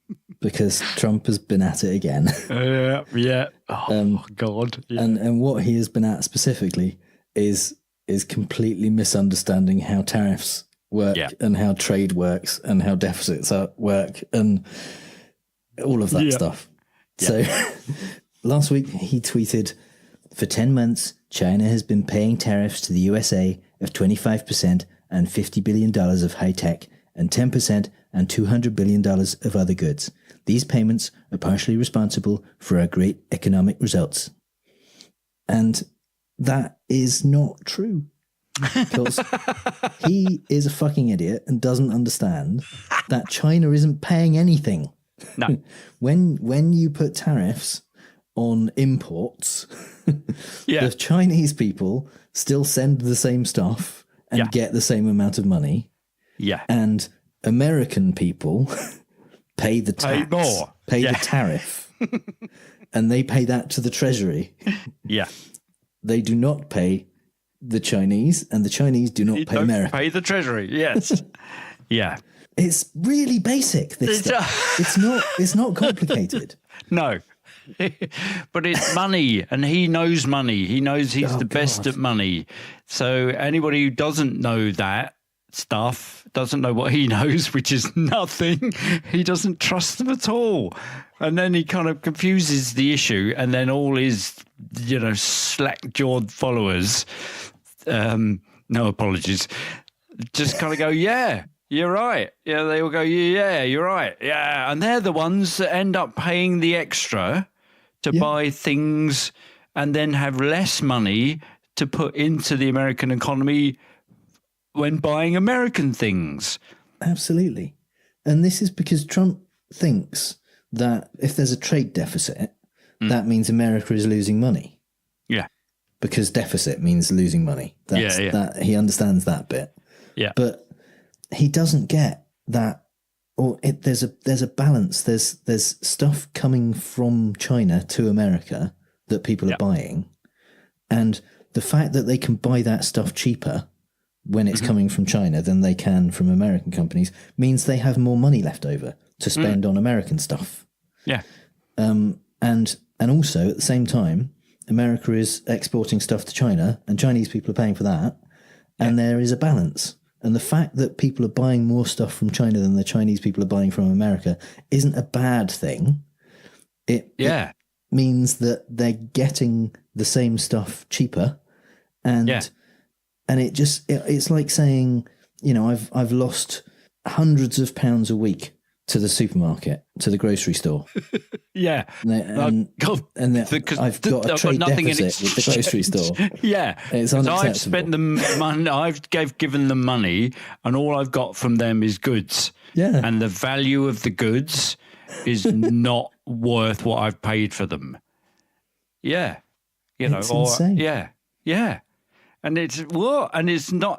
because Trump has been at it again.
Oh, God. Yeah.
And what he has been at specifically is completely misunderstanding how tariffs work and how trade works and how deficits work and all of that stuff. So last week he tweeted, for 10 months, China has been paying tariffs to the USA of 25% and $50 billion of high tech and 10% and $200 billion of other goods. These payments are partially responsible for our great economic results. And that is not true. Because he is a fucking idiot and doesn't understand that China isn't paying anything.
No.
When you put tariffs on imports, the Chinese people still send the same stuff and get the same amount of money.
Yeah.
And American people pay the tax, pay the tariff, and they pay that to the Treasury.
Yeah.
They do not pay the Chinese, and the Chinese do not pay America.
Pay the Treasury, yes. Yeah.
It's really basic, this stuff. It's not complicated.
No. But it's money, and he knows money. He knows he's the best at money. So anybody who doesn't know that stuff, doesn't know what he knows, which is nothing, he doesn't trust them at all. And then he kind of confuses the issue, and then all his, slack-jawed followers, no apologies, just kind of go, yeah, you're right. Yeah, they will go, yeah, you're right. Yeah, and they're the ones that end up paying the extra to buy things and then have less money to put into the American economy when buying American things.
Absolutely. And this is because Trump thinks that if there's a trade deficit, that means America is losing money.
Yeah.
Because deficit means losing money. That he understands that bit.
Yeah.
But he doesn't get that, there's a balance. There's stuff coming from China to America that people are buying. And the fact that they can buy that stuff cheaper when it's coming from China than they can from American companies means they have more money left over to spend on American stuff.
Yeah.
And also at the same time, America is exporting stuff to China and Chinese people are paying for that. And there is a balance. And the fact that people are buying more stuff from China than the Chinese people are buying from America isn't a bad thing. It means that they're getting the same stuff cheaper. And it's like saying, I've lost hundreds of pounds a week to the supermarket, to the grocery store.
Yeah.
And I've got a trade deficit with the grocery store.
Yeah.
It's unacceptable.
I've spent the money, I've given them money, and all I've got from them is goods.
Yeah.
And the value of the goods is not worth what I've paid for them. Yeah.
It's insane.
Yeah. And it's not,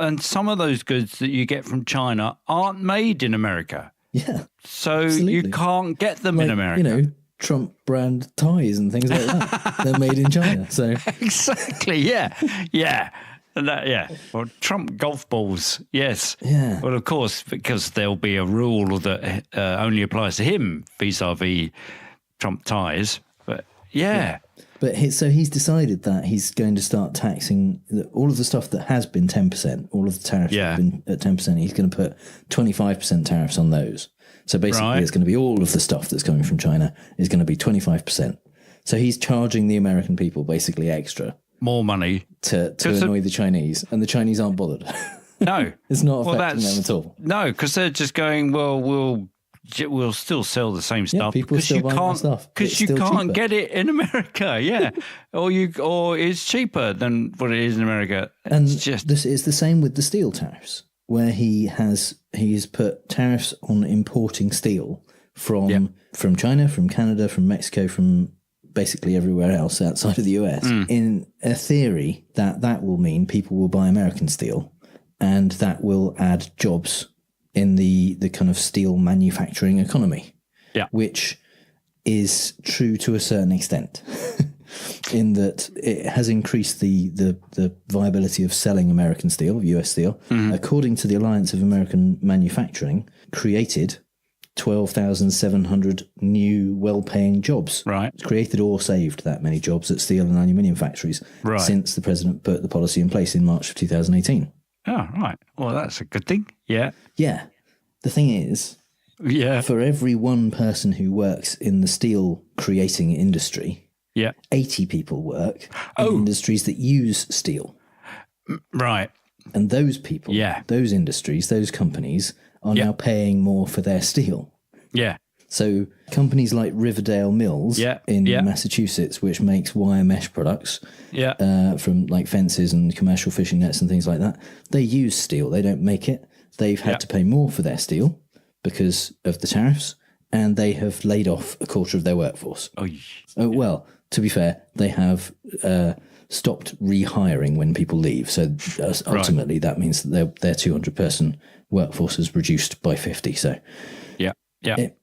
and some of those goods that you get from China aren't made in America.
Yeah.
So you can't get them in America.
Trump brand ties and things like that. They're made in China. So
exactly, yeah. And well, Trump golf balls, yes.
Yeah.
Well, of course, because there'll be a rule that only applies to him vis-a-vis Trump ties. But yeah.
But he's decided that he's going to start taxing all of the stuff that has been 10%, all of the tariffs that have been at 10%. He's going to put 25% tariffs on those. So basically it's going to be all of the stuff that's coming from China is going to be 25%. So he's charging the American people basically extra.
More money.
To annoy the Chinese. And the Chinese aren't bothered.
No.
It's not affecting them at all.
No, because they're just going, well, we'll still sell the same stuff
because you can't stuff.
Because you can't get it in America, or it's cheaper than what it is in America.
And this is the same with the steel tariffs, where he's put tariffs on importing steel from China, from Canada, from Mexico, from basically everywhere else outside of the US. In a theory that will mean people will buy American steel, and that will add jobs in the kind of steel manufacturing economy, which is true to a certain extent, in that it has increased the viability of selling American steel, US steel. According to the Alliance of American Manufacturing, created 12,700 new well-paying jobs.
Right.
It's created or saved that many jobs at steel and aluminium factories since the president put the policy in place in March of 2018.
Oh, right. Well, that's a good thing. Yeah.
Yeah. The thing is, for every one person who works in the steel creating industry, 80 people work in industries that use steel.
Right.
And those people, those industries, those companies are now paying more for their steel.
Yeah.
So companies like Riverdale Mills in Massachusetts, which makes wire mesh products from like fences and commercial fishing nets and things like that, they use steel. They don't make it. They've had to pay more for their steel because of the tariffs, and they have laid off a quarter of their workforce. Well, to be fair, they have stopped rehiring when people leave. So ultimately, that means that their 200-person workforce is reduced by 50. So the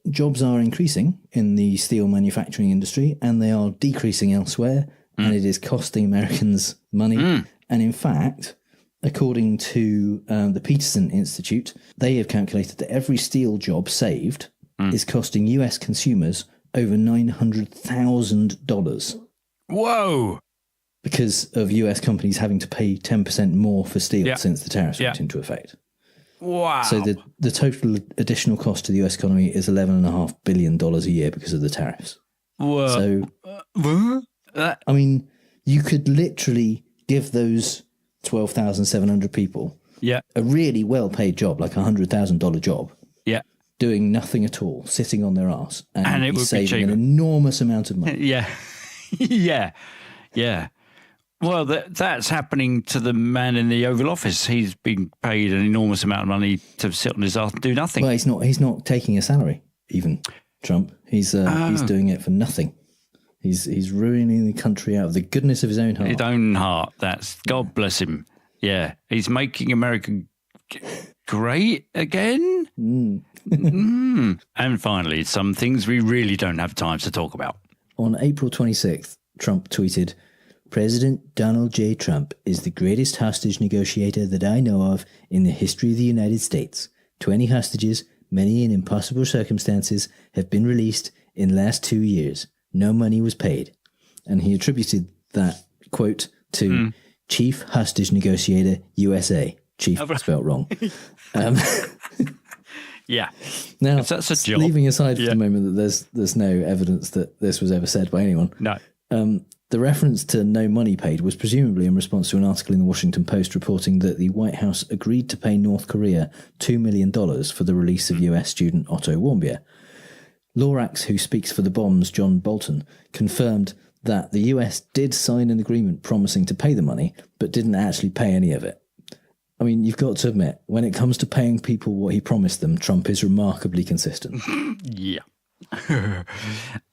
jobs are increasing in the steel manufacturing industry, and they are decreasing elsewhere, and it is costing Americans money. And in fact, according to the Peterson Institute, they have calculated that every steel job saved is costing US consumers over $900,000.
Whoa!
Because of US companies having to pay 10% more for steel since the tariffs went into effect.
Wow.
So the total additional cost to the US economy is $11.5 billion a year because of the tariffs.
Whoa.
So, I mean, you could literally give those 12,700 people a really well-paid job, like a $100,000 job, doing nothing at all, sitting on their ass, and it would saving an enormous amount of money.
Yeah. Well, that's happening to the man in the Oval Office. He's being paid an enormous amount of money to sit on his ass and do nothing.
Well, he's not taking a salary, even Trump. He's doing it for nothing. He's ruining the country out of the goodness of his own heart.
His own heart. That's God bless him. Yeah, he's making America great again. And finally, some things we really don't have time to talk about.
On April 26th, Trump tweeted, "President Donald J. Trump is the greatest hostage negotiator that I know of in the history of the United States. 20 hostages, many in impossible circumstances, have been released in the last 2 years. No money was paid." And he attributed that quote to Chief Hostage Negotiator USA. Chief spelled wrong. Now,
that's a job.
Leaving aside for the moment that there's no evidence that this was ever said by anyone.
No.
The reference to no money paid was presumably in response to an article in the Washington Post reporting that the White House agreed to pay North Korea $2 million for the release of US student Otto Warmbier. Lorax, who speaks for the bombs, John Bolton, confirmed that the US did sign an agreement promising to pay the money, but didn't actually pay any of it. I mean, you've got to admit, when it comes to paying people what he promised them, Trump is remarkably consistent.
Yeah.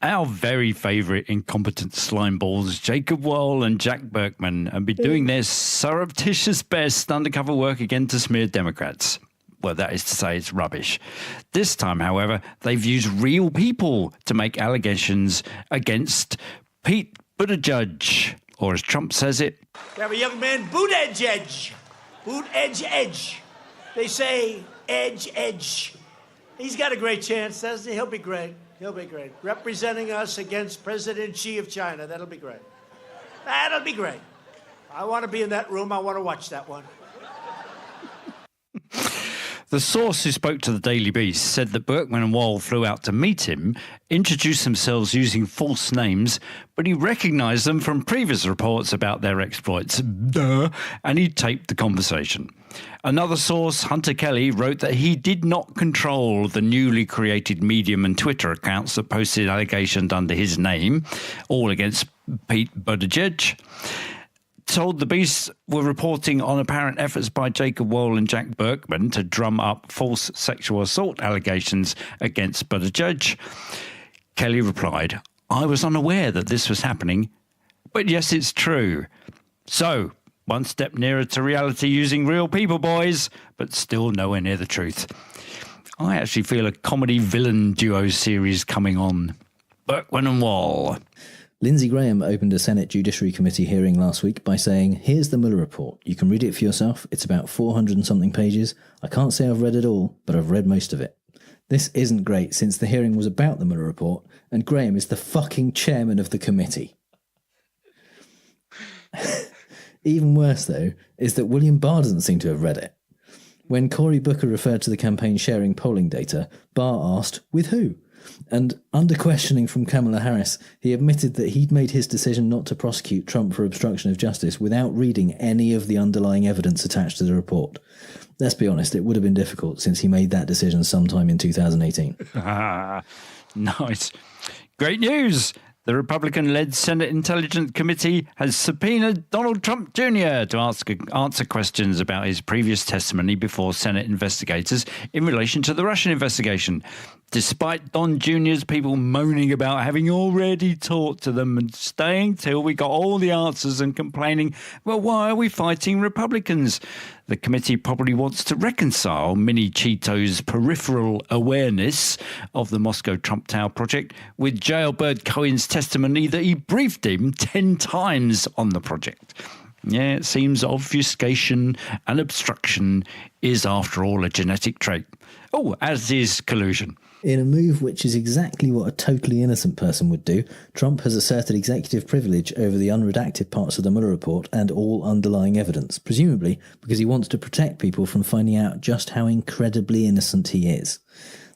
Our very favourite incompetent slimeballs, Jacob Wohl and Jack Berkman, have been doing their surreptitious best undercover work again to smear Democrats. Well, that is to say it's rubbish. This time, however, they've used real people to make allegations against Pete Buttigieg, or as Trump says it,
We have a young man, boot edge. They say edge. He's got a great chance, doesn't he? He'll be great. Representing us against President Xi of China. That'll be great. I want to be in that room. I want to watch that one.
The source who spoke to the Daily Beast said that Berkman and Wohl flew out to meet him, introduced themselves using false names, but he recognised them from previous reports about their exploits. And he taped the conversation. Another source, Hunter Kelly, wrote that he did not control the newly created Medium and Twitter accounts that posted allegations under his name, all against Pete Buttigieg. Told the Beast were reporting on apparent efforts by Jacob Wohl and Jack Berkman to drum up false sexual assault allegations against Buttigieg. Kelly replied, "I was unaware that this was happening, but yes, it's true." So, one step nearer to reality using real people, boys, but still nowhere near the truth. I actually feel a comedy villain duo series coming on. Berkman and Wohl.
Lindsey Graham opened a Senate Judiciary Committee hearing last week by saying, "Here's the Mueller report. You can read it for yourself. It's about 400 and something pages. I can't say I've read it all, but I've read most of it." This isn't great since the hearing was about the Mueller report and Graham is the fucking chairman of the committee. Even worse, though, is that William Barr doesn't seem to have read it. When Cory Booker referred to the campaign sharing polling data, Barr asked, "With who?" And under questioning from Kamala Harris, he admitted that he'd made his decision not to prosecute Trump for obstruction of justice without reading any of the underlying evidence attached to the report. Let's be honest, it would have been difficult since he made that decision sometime in 2018.
Nice. Great news. The Republican-led Senate Intelligence Committee has subpoenaed Donald Trump Jr. to answer questions about his previous testimony before Senate investigators in relation to the Russian investigation. Despite Don Jr.'s people moaning about having already talked to them and staying till we got all the answers and complaining, well, why are we fighting Republicans? The committee probably wants to reconcile Mini Cheeto's peripheral awareness of the Moscow Trump Tower project with Jailbird Cohen's testimony that he briefed him 10 times on the project. Yeah, it seems obfuscation and obstruction is, after all, a genetic trait. Oh, as is collusion.
In a move which is exactly what a totally innocent person would do, Trump has asserted executive privilege over the unredacted parts of the Mueller report and all underlying evidence, presumably because he wants to protect people from finding out just how incredibly innocent he is.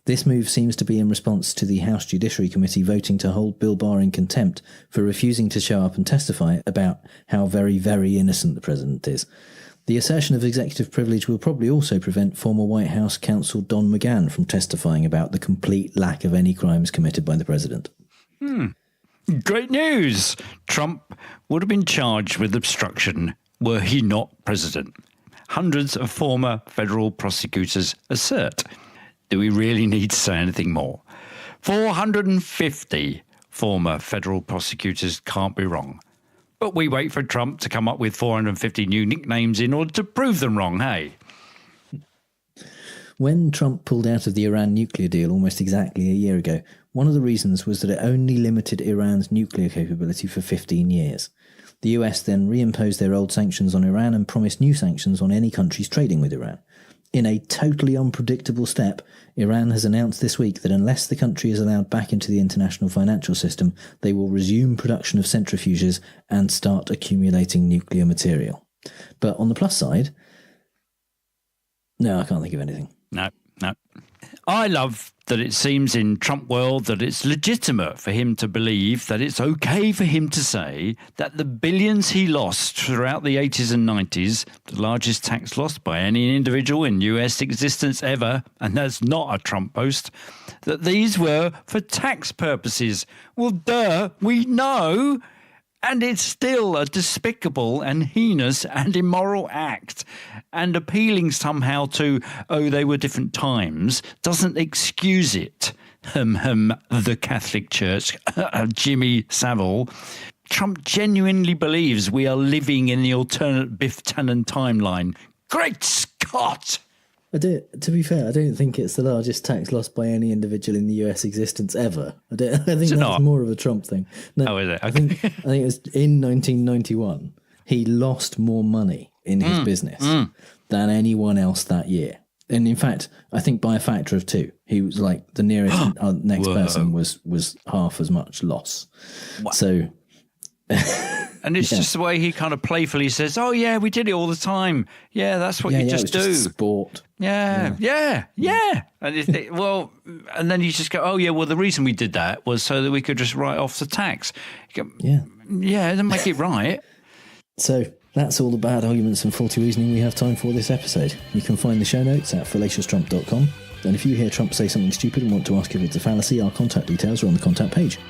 This move seems to be in response to the House Judiciary Committee voting to hold Bill Barr in contempt for refusing to show up and testify about how very, very innocent the president is. The assertion of executive privilege will probably also prevent former White House counsel Don McGahn from testifying about the complete lack of any crimes committed by the president.
Great news! Trump would have been charged with obstruction were he not president. Hundreds of former federal prosecutors assert. Do we really need to say anything more? 450 former federal prosecutors can't be wrong. But we wait for Trump to come up with 450 new nicknames in order to prove them wrong, hey?
When Trump pulled out of the Iran nuclear deal almost exactly a year ago, one of the reasons was that it only limited Iran's nuclear capability for 15 years. The US then reimposed their old sanctions on Iran and promised new sanctions on any countries trading with Iran. In a totally unpredictable step, Iran has announced this week that unless the country is allowed back into the international financial system, they will resume production of centrifuges and start accumulating nuclear material. But on the plus side, no, I can't think of anything.
No. I love that it seems in Trump world that it's legitimate for him to believe that it's okay for him to say that the billions he lost throughout the 80s and 90s, the largest tax loss by any individual in US existence ever, and that's not a Trump boast, that these were for tax purposes. Well, duh, we know. And it's still a despicable and heinous and immoral act. And appealing somehow to, oh, they were different times, doesn't excuse it. The Catholic Church, Jimmy Savile. Trump genuinely believes we are living in the alternate Biff Tannen timeline. Great Scott!
To be fair, I don't think it's the largest tax loss by any individual in the US existence ever. I think that's
not?
More of a Trump thing. No,
oh, is it?
I think it was in 1991, he lost more money in his business than anyone else that year. And in fact, I think by a factor of 2. He was like the nearest next person was half as much loss.
What?
So...
And it's just the way he kind of playfully says, oh, yeah, we did it all the time. Yeah, that's what you just do.
Just sport.
Yeah. And and then you just go, oh, yeah, well, the reason we did that was so that we could just write off the tax. You go, yeah, then make it right.
So that's all the bad arguments and faulty reasoning we have time for this episode. You can find the show notes at fallacioustrump.com. And if you hear Trump say something stupid and want to ask if it's a fallacy, our contact details are on the contact page.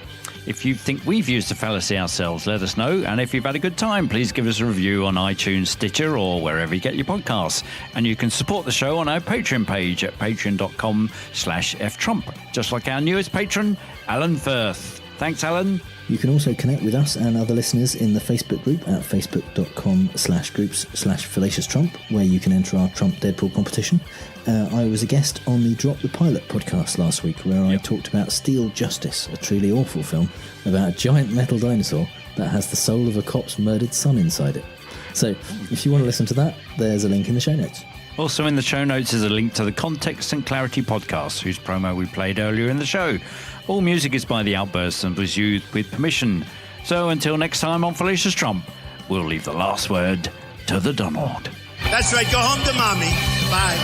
If you think we've used a fallacy ourselves, let us know. And if you've had a good time, please give us a review on iTunes, Stitcher, or wherever you get your podcasts. And you can support the show on our Patreon page at patreon.com/ftrump, just like our newest patron, Alan Firth. Thanks, Alan.
You can also connect with us and other listeners in the Facebook group at facebook.com/groups/FallaciousTrump, where you can enter our Trump Deadpool competition. I was a guest on the Drop the Pilot podcast last week, where I talked about Steel Justice, a truly awful film about a giant metal dinosaur that has the soul of a cop's murdered son inside it. So if you want to listen to that, there's a link in the show notes.
Also in the show notes is a link to the Context and Clarity podcast, whose promo we played earlier in the show. All music is by The Outbursts and was used with permission. So until next time on Fallacious Trump, we'll leave the last word to the Donald.
That's right. Go home to mommy. Bye.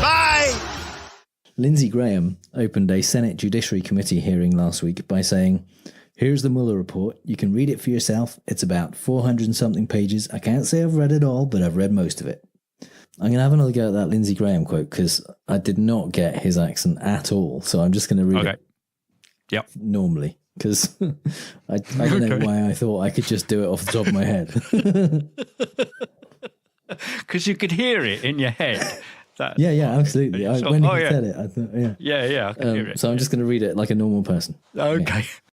Bye.
Lindsey Graham opened a Senate Judiciary Committee hearing last week by saying, "Here's the Mueller report. You can read it for yourself. It's about 400 and something pages. I can't say I've read it all, but I've read most of it." I'm going to have another go at that Lindsey Graham quote because I did not get his accent at all. So I'm just going to read it normally because I don't know why I thought I could just do it off the top of my head.
Because you could hear it in your head.
Yeah, absolutely. When he said it, I thought,
Yeah, I can hear it.
So I'm just going to read it like a normal person.
Okay.